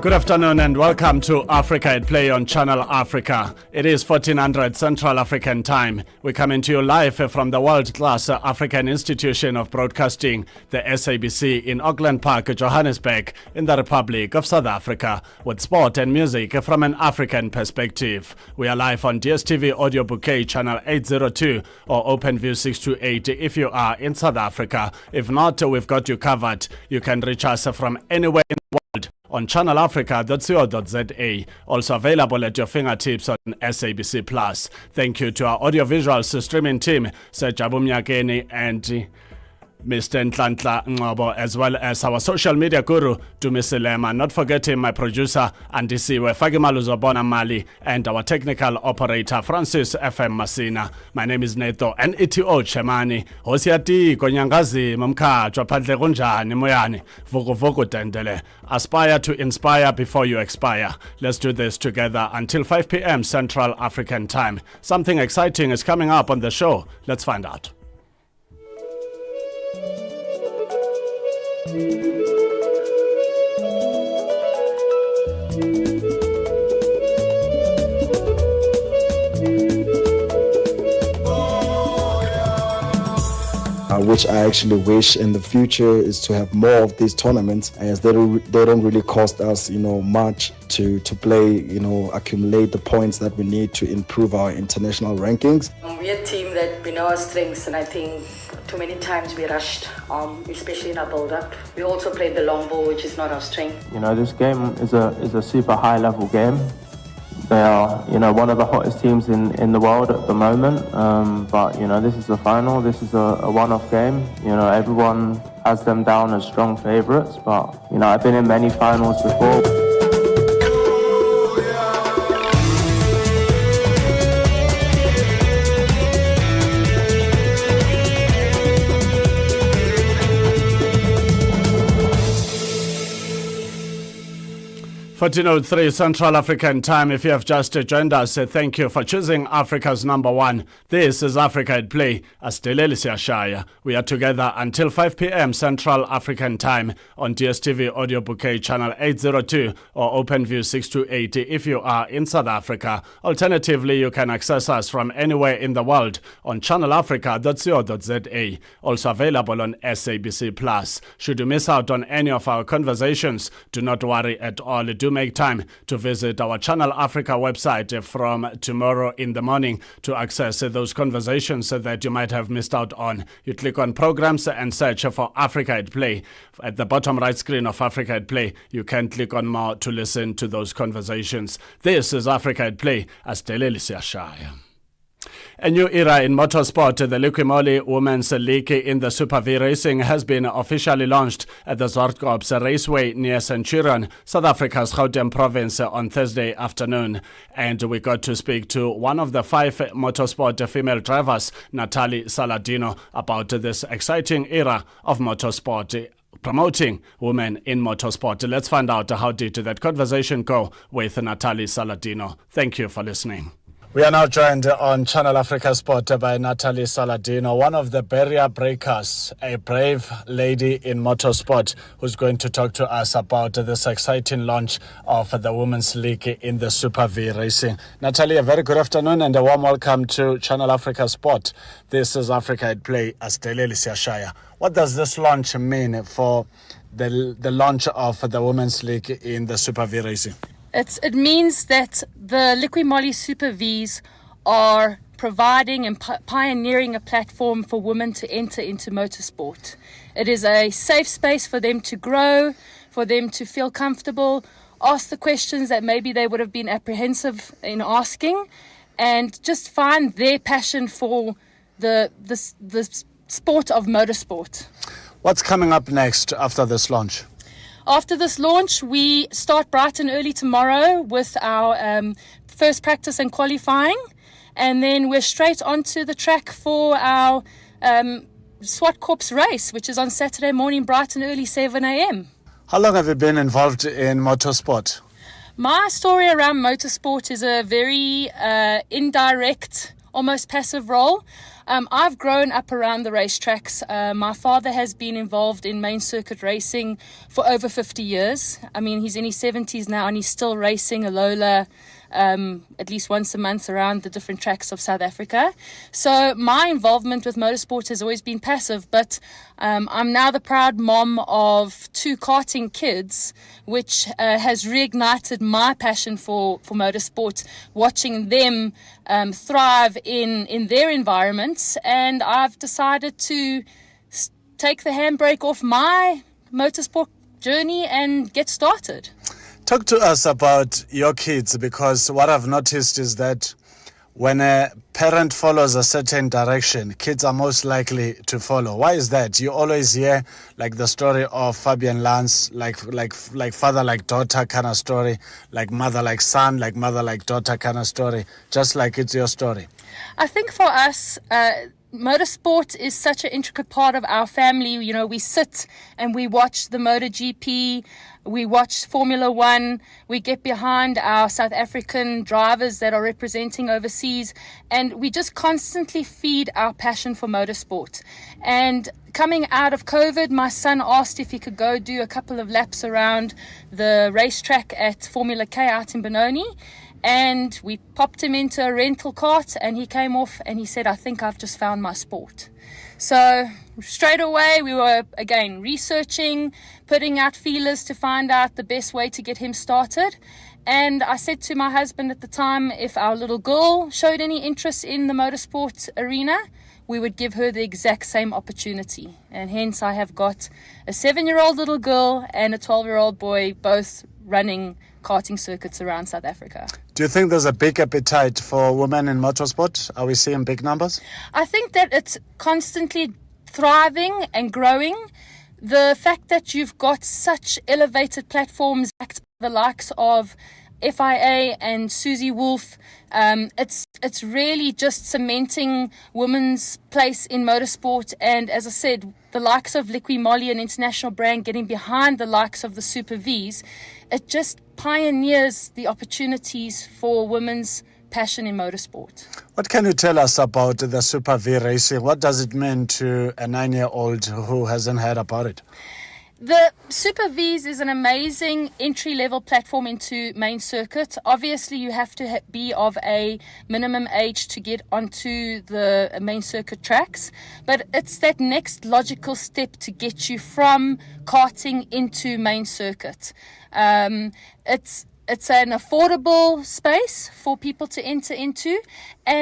Good afternoon and welcome to Africa at Play on Channel Africa. It is 1400 Central African Time. We're coming to you live from the world-class African Institution of Broadcasting, the SABC, in Auckland Park, Johannesburg, in the Republic of South Africa, with sport and music from an African perspective. We are live on DSTV Audio Bouquet Channel 802 or OpenView 628 if you are in South Africa. If not, we've got you covered. You can reach us from anywhere in the world on channelafrica.co.za, also available at your fingertips on SABC Plus. Thank you to our audiovisual streaming team, Sejabu Mnyakeni and Mr. Ntlantla Ngobo, as well as our social media guru, Dumisilema, not forgetting my producer, Andisiwe Fagimaluzobona Mali, and our technical operator, Francis FM Masina. My name is Neto, Neto Chemane. Hosiati, Konyangazi, Mumka, Chwapadle Kunjani, Moyani, Vugu Dendele. Aspire to inspire before you expire. Let's do this together until 5 p.m. Central African Time. Something exciting is coming up on the show. Let's find out. Which I actually wish in the future is to have more of these tournaments, as they don't really cost us, much to play, accumulate the points that we need to improve our international rankings. We're a team that we know our strengths, and I think too many times we rushed, especially in our build-up. We also played the long ball, which is not our strength. This game is a super high-level game. They are, one of the hottest teams in the world at the moment. But this is the final. This is a one-off game. Everyone has them down as strong favourites. But I've been in many finals before. .03 Central African Time. If you have just joined us, thank you for choosing Africa's number one. This is Africa at Play. Asteleli Siashaya. We are together until 5 p.m. Central African Time on DSTV Audio Bouquet Channel 802 or OpenView 628 if you are in South Africa. Alternatively, you can access us from anywhere in the world on channelafrica.co.za. Also available on SABC Plus. Should you miss out on any of our conversations, do not worry at all. Do make time to visit our Channel Africa website from tomorrow in the morning to access those conversations that you might have missed out on. You click on programs and search for Africa at Play. At the bottom right screen of Africa at Play, you can click on more to listen to those conversations. This is Africa at Play. Asteleli Siashaya. A new era in motorsport, the Liqui Women's League in the Super V Racing has been officially launched at the Zwartkops Raceway near Centurion, South Africa's Gauteng province on Thursday afternoon. And we got to speak to one of the 5 motorsport female drivers, Natalie Saladino, about this exciting era of motorsport, promoting women in motorsport. Let's find out how did that conversation go with Natalie Saladino. Thank you for listening. We are now joined on Channel Africa Sport by Natalie Saladino, one of the barrier breakers, a brave lady in motorsport who's going to talk to us about this exciting launch of the Women's League in the Super V Racing. Natalie, a very good afternoon and a warm welcome to Channel Africa Sport. This is Africa at Play, Asteleli Siashaya. What does this launch mean for the launch of the Women's League in the Super V Racing? It means that the Liqui Super Vs are providing and pioneering a platform for women to enter into motorsport. It is a safe space for them to grow, for them to feel comfortable, ask the questions that maybe they would have been apprehensive in asking, and just find their passion for the sport of motorsport. What's coming up next after this launch? After this launch, we start bright and early tomorrow with our first practice and qualifying, and then we're straight onto the track for our Zwartkops race, which is on Saturday morning, bright and early, 7 a.m. How long have you been involved in motorsport? My story around motorsport is a very indirect, almost passive role. I've grown up around the racetracks. My father has been involved in main circuit racing for over 50 years. I mean, he's in his 70s now and he's still racing a Lola at least once a month around the different tracks of South Africa. So my involvement with motorsport has always been passive, but I'm now the proud mom of 2 karting kids, which has reignited my passion for motorsport, watching them thrive in their environments. And I've decided to take the handbrake off my motorsport journey and get started. Talk to us about your kids, because what I've noticed is that when a parent follows a certain direction, kids are most likely to follow. Why is that? You always hear like the story of Fabian Lance, like father like daughter kind of story, like mother like son, like mother like daughter kind of story, just like it's your story. I think for us, motorsport is such an intricate part of our family. You know, we sit and we watch the MotoGP, we watch Formula One, we get behind our South African drivers that are representing overseas, and we just constantly feed our passion for motorsport. And coming out of COVID, my son asked if he could go do a couple of laps around the racetrack at Formula K out in Benoni. And we popped him into a rental cart and he came off and he said, I think I've just found my sport. So straight away we were again researching, putting out feelers to find out the best way to get him started. And I said to my husband at the time, if our little girl showed any interest in the motorsport arena, we would give her the exact same opportunity. And hence I have got a 7-year-old little girl and a 12-year-old boy, both running karting circuits around South Africa. Do you think there's a big appetite for women in motorsport? Are we seeing big numbers? I think that it's constantly thriving and growing. The fact that you've got such elevated platforms like the likes of FIA and Susie Wolf, it's really just cementing women's place in motorsport. And as I said, the likes of Liqui Moly, an international brand, getting behind the likes of the Super Vs, it just pioneers the opportunities for women's passion in motorsport. What can you tell us about the Super V racing? What does it mean to a 9-year-old who hasn't heard about it? The Super Vs is an amazing entry-level platform into main circuit. Obviously, you have to be of a minimum age to get onto the main circuit tracks, but it's that next logical step to get you from karting into main circuit. It's an affordable space for people to enter into, and